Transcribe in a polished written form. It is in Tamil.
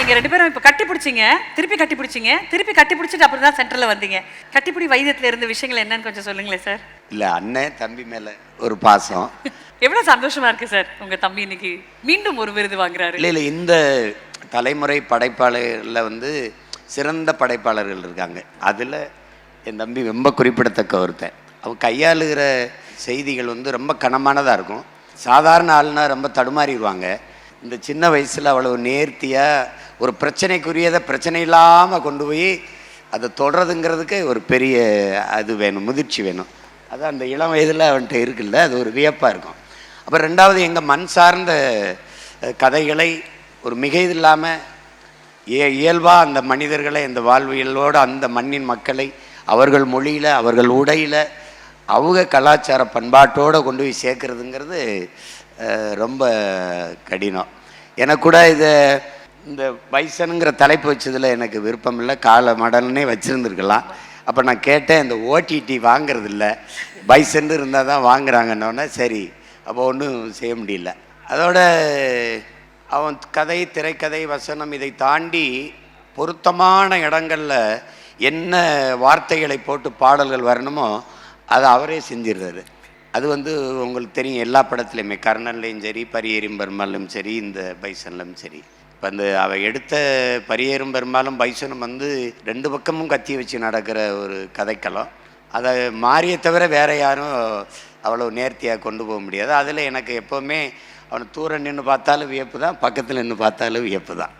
நீங்க 2 பேரும் இப்ப கட்டி பிடிச்சீங்க, திருப்பி கட்டி பிடிச்சீங்க, திருப்பி கட்டி பிடிச்சிட்டு அப்புறம் தான் சென்டர்ல வந்தீங்க. கட்டிப்பிடி வைத்தியத்துல இருந்த விஷயங்கள் என்னன்னு கொஞ்சம் சொல்லுங்களேன் சார். இல்ல அண்ணன் தம்பி மேல ஒரு பாசம். எவ்வளவு சந்தோஷமா இருக்கு சார், உங்க தம்பி இன்னைக்கு மீண்டும் ஒரு விருது வாங்குறாரு. இல்ல இந்த தலைமுறை படைப்பாளர்ல வந்து சிறந்த படைப்பாளர்கள் இருக்காங்க. அதுல என் தம்பி ரொம்ப குறிப்பிடத்தக்க ஒருத்தன். அவன் கையாளுகிற செய்திகள் வந்து ரொம்ப கனமானதா இருக்கும். சாதாரண ஆளுனா ரொம்ப தடுமாறிடுவாங்க. இந்த சின்ன வயசுல அவ்வளவு நேர்த்தியா ஒரு பிரச்சனைக்குரியதை பிரச்சனை இல்லாமல் கொண்டு போய் அதை தொடர்றதுங்கிறதுக்கு ஒரு பெரிய அது வேணும், முதிர்ச்சி வேணும். அது அந்த இளம் வயதில் அவன்கிட்ட இருக்குல்ல, அது ஒரு வியப்பாக இருக்கும். அப்புறம் ரெண்டாவது எங்கள் மண் சார்ந்த கதைகளை ஒரு மிக இல்லாமல் இயல்பாக அந்த மனிதர்களை அந்த வாழ்வியலோடு அந்த மண்ணின் மக்களை அவர்கள் மொழியில் அவர்கள் உடையில் அவங்க கலாச்சார பண்பாட்டோடு கொண்டு போய் சேர்க்கறதுங்கிறது ரொம்ப கடினம். எனக்கு கூட இந்த பைசனுங்கிற தலைப்பு வச்சதில் எனக்கு விருப்பம் இல்லை. காலை மடல்னே வச்சுருந்துருக்கலாம். அப்போ நான் கேட்டேன், இந்த ஓடிடி வாங்கிறது இல்லை, பைசன் இருந்தால் தான் வாங்குறாங்கன்னொன்னே சரி அப்போ ஒன்றும் செய்ய முடியல. அதோட அவன் கதை, திரைக்கதை, வசனம் இதை தாண்டி பொருத்தமான இடங்களில் என்ன வார்த்தைகளை போட்டு பாடல்கள் வரணுமோ அதை அவரே செஞ்சிடுறாரு. அது வந்து உங்களுக்கு தெரியும், எல்லா படத்துலையுமே கர்ணன்லையும் சரி, பரியேறும் பெருமாளும் சரி, இந்த பைசன்லும் சரி. இப்போ அந்த அவள் எடுத்த பரியேறும் பெருமாளும் பைசனும் வந்து 2 பக்கமும் கத்தி வச்சு நடக்கிற ஒரு கதைக்களம். அதை மாறிய தவிர வேற யாரும் அவ்வளோ நேர்த்தியாக கொண்டு போக முடியாது. அதில் எனக்கு எப்போவுமே அவனை தூரம் நின்று பார்த்தாலும் வியப்பு தான், பக்கத்தில் நின்று பார்த்தாலும் வியப்பு தான்.